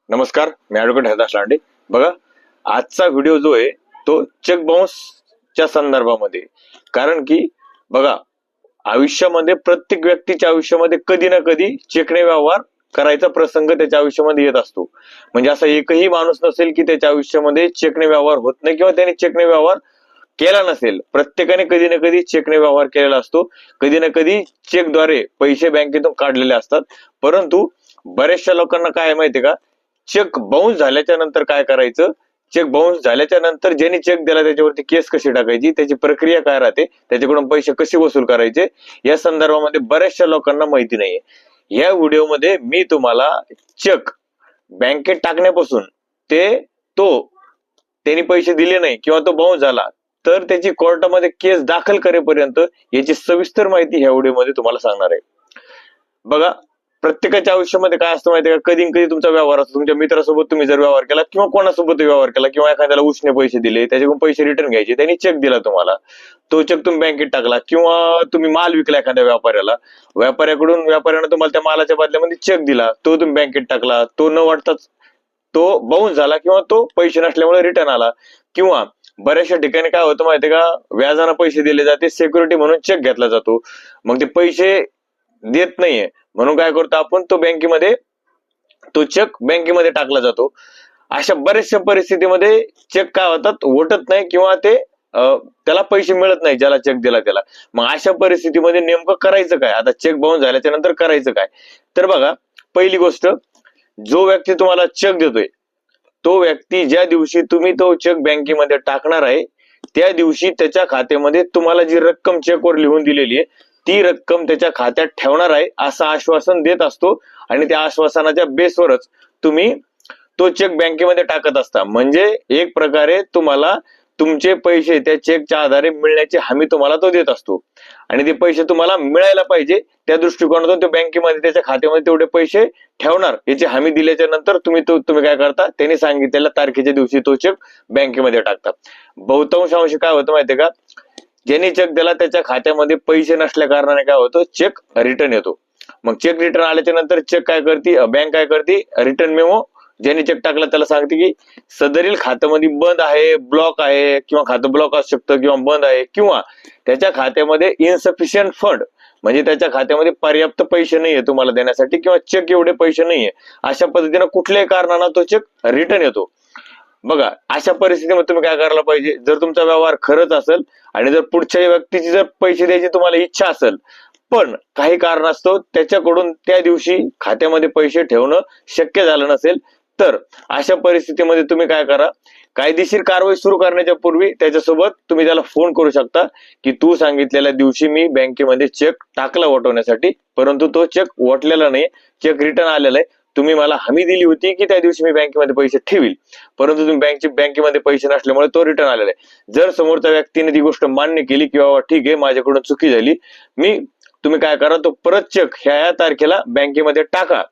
नमस्कार, मी ॲडव्होकेट हरदास लांडे. बघा, आजचा व्हिडिओ जो आहे तो चेक बाउन्सच्या संदर्भामध्ये. कारण की बघा, आयुष्यामध्ये प्रत्येक व्यक्तीच्या आयुष्यामध्ये कधी ना कधी चेकने व्यवहार करायचा प्रसंग त्याच्या आयुष्यामध्ये येत असतो. म्हणजे असा एकही माणूस नसेल की त्याच्या आयुष्यामध्ये चेकने व्यवहार होत नाही किंवा त्याने चेकने व्यवहार केला नसेल. प्रत्येकाने कधी ना कधी चेकने व्यवहार केलेला असतो. कधी ना कधी चेकद्वारे पैसे बँकेतून काढलेले असतात. परंतु बऱ्याचशा लोकांना काय माहितीये का, चेक बाउन्स झाल्याच्या नंतर काय करायचं, चेक बाउन्स झाल्याच्या नंतर ज्यांनी चेक दिला त्याच्यावरती केस कशी टाकायची, त्याची प्रक्रिया काय राहते, त्याच्याकडून पैसे कसे वसूल करायचे, या संदर्भामध्ये बऱ्याचशा लोकांना माहिती नाहीये. या व्हिडिओमध्ये मी तुम्हाला चेक बँकेत टाकण्यापासून त्यांनी पैसे दिले नाही किंवा तो बाउन्स झाला तर त्याची कोर्टामध्ये केस दाखल करेपर्यंत याची सविस्तर माहिती ह्या व्हिडिओमध्ये तुम्हाला सांगणार आहे. बघा, प्रत्येकाच्या आयुष्यामध्ये काय असतं माहितीये का, कधी कधी तुमचा व्यवहार असतो. तुमच्या मित्रासोबत तुम्ही जर व्यवहार केला किंवा कोणासोबत व्यवहार केला किंवा एखाद्याला उसने पैसे दिले, त्याच्याकडून पैसे रिटर्न घ्यायचे, त्यांनी चेक दिला तुम्हाला, तो चेक तुम्ही बँकेत टाकला किंवा तुम्ही माल विकला एखाद्या व्यापाऱ्यानं तुम्हाला त्या मालाच्या बदल्यामध्ये चेक दिला, तो तुम्ही बँकेत टाकला, तो न वाटताच तो बाउन्स झाला किंवा तो पैसे नसल्यामुळे रिटर्न आला. किंवा बऱ्याचशा ठिकाणी काय होतं माहितीये का, व्याजानं पैसे दिले जाते, सिक्युरिटी म्हणून चेक घेतला जातो. मग ते पैसे देत नाहीये म्हणून काय करतो आपण, तो चेक बँकेमध्ये टाकला जातो. अशा बऱ्याचशा परिस्थितीमध्ये चेक काय होतात, वटत नाही किंवा त्याला पैसे मिळत नाही ज्याला चेक दिला त्याला. मग अशा परिस्थितीमध्ये नेमकं करायचं काय, आता चेक बाउन्स झाल्याच्या नंतर करायचं काय. तर बघा, पहिली गोष्ट, जो व्यक्ती तुम्हाला चेक देतोय तो व्यक्ती ज्या दिवशी तुम्ही तो चेक बँकेमध्ये टाकणार आहे त्या दिवशी त्याच्या खात्यामध्ये तुम्हाला जी रक्कम चेकवर लिहून दिलेली आहे ती रक्कम त्याच्या खात्यात ठेवणार आहे असं आश्वासन देत असतो. आणि त्या आश्वासनाच्या बेसवरच तुम्ही तो चेक बँकेमध्ये टाकत असता. म्हणजे एक प्रकारे तुम्हाला तुमचे पैसे त्या चेकच्या आधारे मिळण्याची हमी तुम्हाला तो देत असतो. आणि ते पैसे तुम्हाला मिळायला पाहिजे त्या दृष्टिकोनातून तो बँकेमध्ये त्याच्या खात्यामध्ये तेवढे पैसे ठेवणार याची हमी दिल्याच्या नंतर तुम्ही काय करता, त्यांनी सांगितलेल्या तारखेच्या दिवशी तो चेक बँकेमध्ये टाकता. बहुतांश अंशी काय होतं माहितीये का, ज्यांनी चेक दिला त्याच्या खात्यामध्ये पैसे नसल्या कारणाने काय होतं, चेक रिटर्न येतो. मग चेक रिटर्न आल्याच्या नंतर बँक काय करते, रिटर्न मेमो ज्यांनी चेक टाकला त्याला सांगते की सदरील खात्यामध्ये बंद आहे, ब्लॉक आहे, किंवा खातं ब्लॉक असू शकतं किंवा बंद आहे, किंवा त्याच्या खात्यामध्ये इनसफिशियंट फंड म्हणजे त्याच्या खात्यामध्ये पर्याप्त पैसे नाहीये तुम्हाला देण्यासाठी किंवा चेक एवढे पैसे नाहीये, अशा पद्धतीने कुठल्याही कारणाने तो चेक रिटर्न येतो. बघा, अशा परिस्थितीमध्ये तुम्ही काय करायला पाहिजे, जर तुमचा व्यवहार खरंच असेल आणि जर पुढच्या व्यक्तीची जर पैसे द्यायची तुम्हाला इच्छा असेल पण काही कारणास्तव त्याच्याकडून त्या दिवशी खात्यामध्ये पैसे ठेवणं शक्य झालं नसेल, तर अशा परिस्थितीमध्ये तुम्ही काय करा, कायदेशीर कारवाई सुरू करण्याच्या पूर्वी त्याच्यासोबत तुम्ही त्याला फोन करू शकता की तू सांगितलेल्या दिवशी मी बँकेमध्ये चेक टाकला वटवण्यासाठी, परंतु तो चेक वटलेला नाही, चेक रिटर्न आलेला आहे. तुम्ही मला हमी दिली होती की त्या दिवशी मी बँकेमध्ये पैसे ठेवील, परंतु तुम्ही बँकेमध्ये पैसे नसल्यामुळे तो रिटर्न आलेला आहे. जर समोरच्या व्यक्तीने ती गोष्ट मान्य केली की बाबा ठीक आहे, माझ्याकडून चुकी झाली, तुम्ही काय करा, तो परत चेक ह्या तारखेला बँकेमध्ये टाका,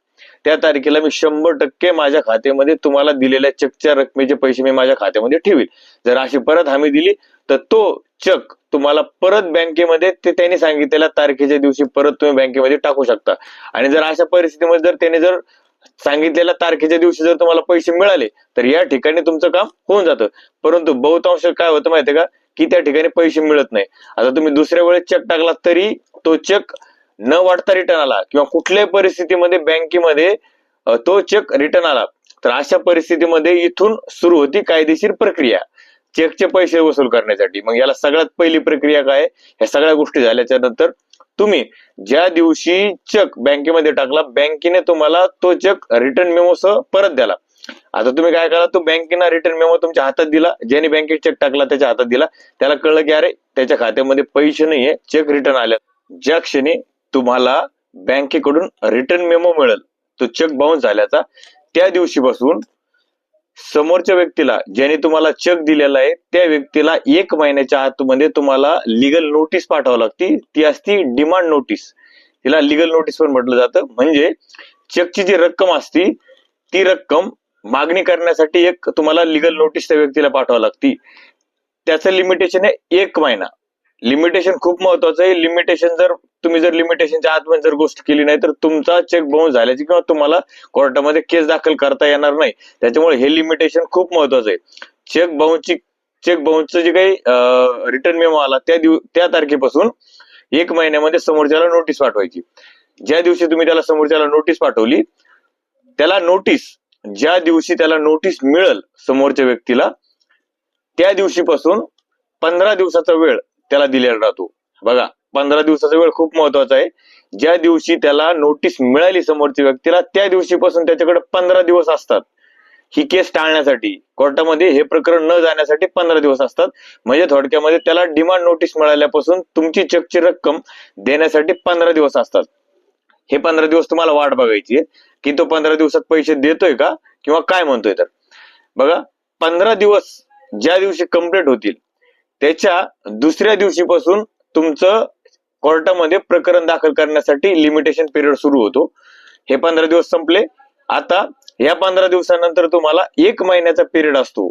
त्या तारखेला मी 100% माझ्या खात्यामध्ये तुम्हाला दिलेल्या चेकच्या रकमेचे पैसे मी माझ्या खात्यामध्ये ठेवील. जर अशी परत हमी दिली तर तो चेक तुम्हाला परत बँकेमध्ये त्यांनी सांगितलेल्या तारखेच्या दिवशी परत तुम्ही बँकेमध्ये टाकू शकता. आणि जर अशा परिस्थितीमध्ये त्याने जर सांगितलेल्या तारखेच्या दिवशी जर तुम्हाला पैसे मिळाले तर या ठिकाणी तुमचं काम होऊन जातं. परंतु बहुतांश काय होतं माहितीये का, की त्या ठिकाणी पैसे मिळत नाही. आता तुम्ही दुसऱ्या वेळेस चेक टाकला तरी तो चेक न वाटता रिटर्न आला किंवा कुठल्याही परिस्थितीमध्ये बँकेमध्ये तो चेक रिटर्न आला तर अशा परिस्थितीमध्ये इथून सुरू होती कायदेशीर प्रक्रिया चेकचे पैसे वसूल करण्यासाठी. मग याला सगळ्यात पहिली प्रक्रिया काय, ह्या सगळ्या गोष्टी झाल्याच्या नंतर तुम्ही ज्या दिवशी चेक बँकेमध्ये टाकला बँकेने तुम्हाला तो चेक रिटर्न मेमोसह परत द्याला. आता तुम्ही काय करा, तो बँकेनं रिटर्न मेमो तुमच्या हातात दिला, ज्याने बँकेत चेक टाकला त्याच्या हातात दिला, त्याला कळलं की अरे त्याच्या खात्यामध्ये पैसे नाहीये, चेक रिटर्न आले. ज्या क्षणी तुम्हाला बँकेकडून रिटर्न मेमो मिळेल तो चेक बाउन्स झाल्याचा, त्या दिवशीपासून समोरच्या व्यक्तीला ज्याने तुम्हाला चेक दिलेला आहे त्या व्यक्तीला 1 महिन्याच्या आतमध्ये तुम्हाला लिगल नोटीस पाठवावी लागते. ती असती डिमांड नोटीस, तिला लिगल नोटीस पण म्हटलं जातं. म्हणजे चेकची जी रक्कम असती ती रक्कम मागणी करण्यासाठी एक तुम्हाला लिगल नोटीस त्या व्यक्तीला पाठवावी लागती. त्याचं लिमिटेशन आहे 1 महिना. लिमिटेशन खूप महत्वाचं आहे. लिमिटेशन जर तुम्ही जर लिमिटेशनच्या आतमध्ये जर गोष्ट केली नाही तर तुमचा चेक बाउन्स झाल्याची किंवा तुम्हाला कोर्टामध्ये केस दाखल करता येणार नाही. त्याच्यामुळे हे लिमिटेशन खूप महत्वाचं आहे. चेक बाउन्सचं जे काही रिटर्न मेमो आला त्या तारखेपासून 1 महिन्यामध्ये समोरच्याला नोटीस पाठवायची. ज्या दिवशी तुम्ही त्याला समोरच्याला नोटीस पाठवली, त्याला ज्या दिवशी त्याला नोटीस मिळेल समोरच्या व्यक्तीला, त्या दिवशीपासून 15 दिवसाचा वेळ त्याला दिलेला राहतो. बघा, 15 दिवसाचा वेळ खूप महत्वाचा आहे. ज्या दिवशी त्याला नोटीस मिळाली समोरच्या व्यक्तीला, त्या दिवशीपासून त्याच्याकडे 15 दिवस असतात ही केस टाळण्यासाठी. कोर्टामध्ये हे प्रकरण न जाण्यासाठी 15 दिवस असतात. म्हणजे थोडक्यामध्ये त्याला डिमांड नोटीस मिळाल्यापासून तुमची चेकची रक्कम देण्यासाठी 15 दिवस असतात. हे 15 दिवस तुम्हाला वाट बघायची आहे की तो 15 दिवसात पैसे देतोय का किंवा काय म्हणतोय. तर बघा, 15 दिवस ज्या दिवशी कंप्लीट होतील त्याच्या दुसऱ्या दिवशीपासून तुमचं कोर्टामध्ये प्रकरण दाखल करण्यासाठी लिमिटेशन पिरियड सुरू होतो. हे 15 दिवस संपले. आता या 15 दिवसानंतर तुम्हाला 1 महिन्याचा पिरियड असतो.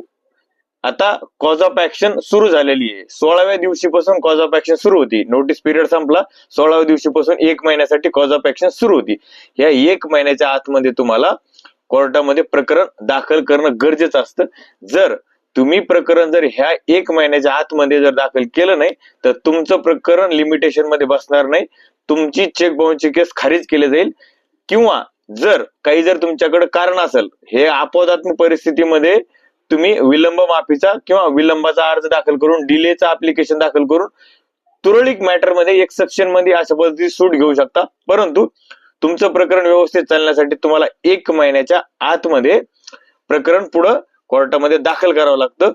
आता कॉज ऑफ ऍक्शन सुरू झालेली आहे. 16व्या दिवशीपासून कॉज ऑफ ऍक्शन सुरू होती. नोटीस पिरियड संपला, 16व्या दिवशीपासून 1 महिन्यासाठी कॉज ऑफ ऍक्शन सुरू होती. या 1 महिन्याच्या आतमध्ये तुम्हाला कोर्टामध्ये प्रकरण दाखल करणं गरजेचं असतं. जर तुम्ही प्रकरण ह्या 1 महिन्याच्या आतमध्ये जर दाखल केलं नाही तर तुमचं प्रकरण लिमिटेशन मध्ये बसणार नाही. तुमची चेक बाउन्सची केस खारिज केली जाईल. किंवा जर तुमच्याकडे कारण असेल, हे अपवादात्मक परिस्थितीमध्ये तुम्ही विलंब माफीचा किंवा विलंबाचा अर्ज दाखल करून, डिलेचा ऍप्लिकेशन दाखल करून तुरळक मॅटर मध्ये एक्सेप्शन मध्ये अशा पद्धतीची सूट घेऊ शकता. परंतु तुमचं प्रकरण व्यवस्थित चालण्यासाठी तुम्हाला 1 महिन्याच्या आतमध्ये प्रकरण पुढे कोर्टामध्ये दाखल करावं लागतं.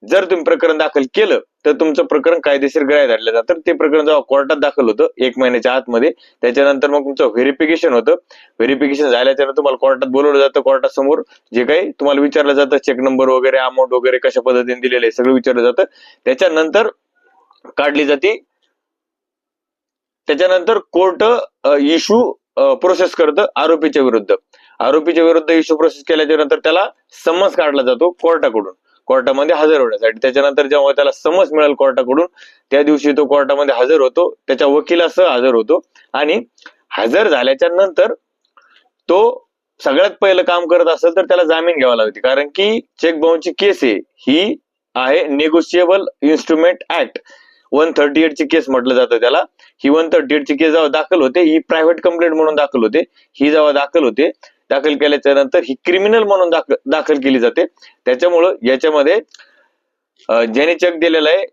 जर तुम्ही प्रकरण दाखल केलं तर तुमचं प्रकरण कायदेशीर ग्राह्य धरलं जातं. ते प्रकरण जेव्हा कोर्टात दाखल होतं 1 महिन्याच्या आतमध्ये, त्याच्यानंतर मग तुमचं व्हेरिफिकेशन होतं. व्हेरिफिकेशन झाल्याच्या नंतर तुम्हाला कोर्टात बोलवलं जातं. कोर्टासमोर जे काही तुम्हाला विचारलं जातं, चेक नंबर वगैरे, अमाऊंट वगैरे कशा पद्धतीने दिलेलं आहे सगळं विचारलं जातं. त्याच्यानंतर काढली जाते. त्याच्यानंतर कोर्ट इश्यू प्रोसेस करतं आरोपीच्या विरुद्ध इश्यू प्रोसेस केल्याच्या नंतर त्याला समन्स काढला जातो कोर्टाकडून, कोर्टामध्ये हजर होण्यासाठी. त्याच्यानंतर जेव्हा त्याला समन्स मिळेल कोर्टाकडून, त्या दिवशी तो कोर्टामध्ये हजर होतो, त्याच्या वकिलासह हजर होतो. आणि हजर झाल्याच्या नंतर तो सगळ्यात पहिलं काम करत असेल तर त्याला जामीन घ्यावा लागते. कारण की चेक बाउन्सची केस ही आहे नेगोशिएबल इन्स्ट्रुमेंट ऍक्ट 138 ची केस म्हटलं जातं त्याला. ही 138 ची केस जेव्हा दाखल होते, ही प्रायव्हेट कंप्लेंट म्हणून दाखल होते. ही जेव्हा दाखल केल्याच्या नंतर ही क्रिमिनल म्हणून दाखल केली जाते. त्याच्यामुळं याच्यामध्ये ज्याने चेक दिलेला आहे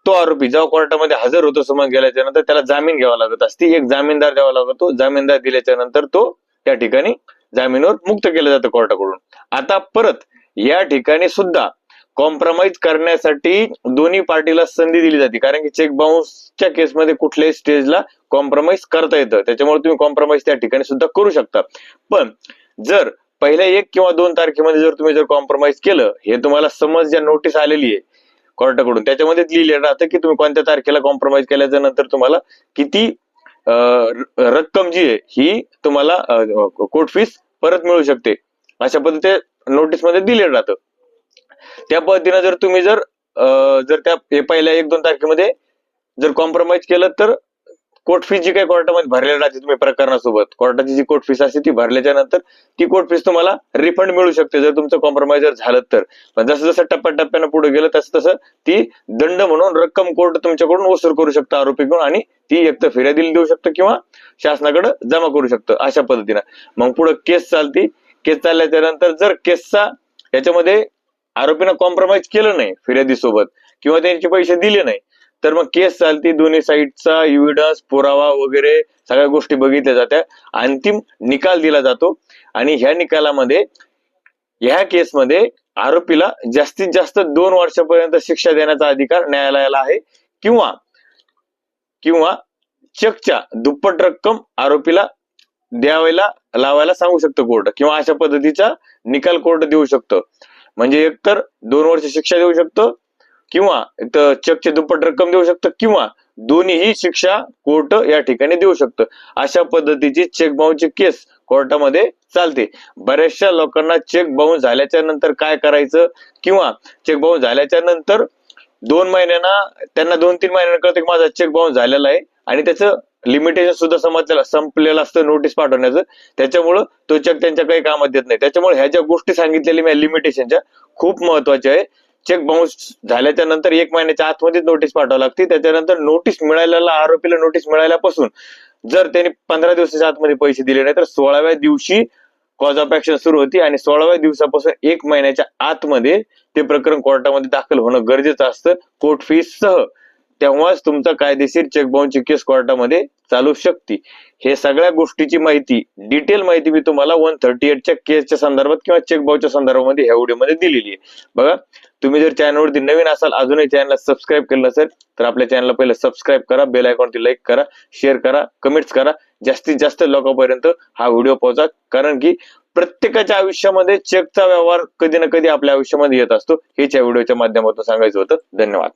तो आरोपी जेव्हा कोर्टामध्ये हजर होतो समन्स गेल्याच्या नंतर त्याला जामीन घ्यावा लागत असते. एक जामीनदार द्यावा लागतो. जामीनदार दिल्याच्या नंतर तो त्या ठिकाणी जामीनवर मुक्त केलं जातं कोर्टाकडून. आता परत या ठिकाणी सुद्धा कॉम्प्रोमाइज करण्यासाठी दोन्ही पार्टीला संधी दिली जाते. कारण की चेक बाउन्सच्या केसमध्ये कुठल्याही स्टेजला कॉम्प्रोमाइज करता येतं. त्याच्यामुळे तुम्ही कॉम्प्रोमाइज त्या ठिकाणी सुद्धा करू शकता. पण जर पहिल्या 1 किंवा 2 तारखेमध्ये जर तुम्ही कॉम्प्रोमाइज केलं, हे तुम्हाला समज ज्या नोटीस आलेली आहे कोर्टाकडून त्याच्यामध्ये लिहिलेलं राहतं की तुम्ही कोणत्या तारखेला कॉम्प्रोमाइज केल्याच्या नंतर तुम्हाला किती रक्कम जी आहे ही तुम्हाला कोर्ट फीस परत मिळू शकते. अशा पद्धतीने नोटीस मध्ये दिलेलं राहतं. त्या पद्धतीने जर तुम्ही जर त्या पहिल्या 1-2 तारखेमध्ये जर कॉम्प्रोमाइज केलं तर कोर्ट फीस जी काही कोर्टामध्ये भरलेली राहते तुम्ही प्रकरणासोबत, कोर्टाची जी कोर्ट फीस असते ती भरल्याच्या नंतर ती कोर्ट फीस तुम्हाला रिफंड मिळू शकते जर तुमचं कॉम्प्रोमाइज झालं तर. पण जसं जसं टप्प्याटप्प्यानं पुढे गेलं तसं तसं ती दंड म्हणून रक्कम कोर्ट तुमच्याकडून वसूल करू शकतं आरोपीकडून, आणि ती एक तर फिर्यादीला देऊ शकतं किंवा शासनाकडे जमा करू शकतं. अशा पद्धतीनं मग पुढे केस चालती. केस चालल्याच्या नंतर जर केसचा याच्यामध्ये आरोपीनं कॉम्प्रोमाइज केलं नाही फिर्यादी सोबत किंवा त्यांचे पैसे दिले नाही तर मग केस चालती. दोन्ही साईडचा एव्हिडन्स, पुरावा वगैरे सगळ्या गोष्टी बघितल्या जात्या. अंतिम निकाल दिला जातो आणि ह्या निकालामध्ये ह्या केसमध्ये आरोपीला जास्तीत जास्त 2 वर्षापर्यंत शिक्षा देण्याचा अधिकार न्यायालयाला आहे. किंवा चेकच्या दुप्पट रक्कम आरोपीला लावायला सांगू शकतो कोर्ट, किंवा अशा पद्धतीचा निकाल कोर्ट देऊ शकतो. म्हणजे एकतर 2 वर्ष शिक्षा देऊ शकतो किंवा चेकची दुप्पट रक्कम देऊ शकतं किंवा दोन्हीही शिक्षा कोर्ट या ठिकाणी देऊ शकतं. अशा पद्धतीची चेक बाउन्सची केस कोर्टामध्ये चालते. बऱ्याचशा लोकांना चेक बाउन्स झाल्याच्या नंतर काय करायचं किंवा चेक बाउन्स झाल्याच्या नंतर 2 महिन्यांना त्यांना 2-3 महिन्यांना कळतं की माझा चेक बाउन्स झालेला आहे आणि त्याचं लिमिटेशन सुद्धा संपलेलं असतं नोटीस पाठवण्याचं. त्याच्यामुळं तो चेक त्यांच्या काही कामात येत नाही. त्याच्यामुळे ह्या ज्या गोष्टी सांगितलेल्या मी लिमिटेशनच्या खूप महत्वाच्या आहे. चेक बाउन्स झाल्याच्या नंतर 1 महिन्याच्या आतमध्येच नोटीस पाठवावी लागते. त्याच्यानंतर नोटीस मिळालेला, आरोपीला नोटीस मिळाल्यापासून जर त्यांनी 15 दिवसाच्या आतमध्ये पैसे दिले नाही तर 16व्या दिवशी कॉज ऑफ ऍक्शन सुरू होती आणि 16व्या दिवसापासून 1 महिन्याच्या आतमध्ये ते प्रकरण कोर्टामध्ये दाखल होणं गरजेचं असतं, कोर्ट फीस सह. तेव्हाच तुमचा कायदेशीर चेक बाउन्सची केस कोर्टामध्ये चालू शकते. हे सगळ्या गोष्टीची माहिती, डिटेल माहिती मी तुम्हाला 138च्या केसच्या संदर्भात किंवा चेक बाउन्सच्या संदर्भामध्ये ह्या व्हिडिओमध्ये दिलेली आहे. बघा, तुम्ही जर चॅनलवरती नवीन असाल, अजूनही चॅनलला सबस्क्राईब केलं नसेल तर आपल्या चॅनलला पहिलं सबस्क्राईब करा, बेल आयकॉनची लाईक करा, शेअर करा, कमेंट्स करा. जास्तीत जास्त लोकांपर्यंत हा व्हिडिओ पोहोचा, कारण की प्रत्येकाच्या आयुष्यामध्ये चेकचा व्यवहार कधी ना कधी आपल्या आयुष्यामध्ये येत असतो. हेच या व्हिडिओच्या माध्यमातून सांगायचं होतं. धन्यवाद.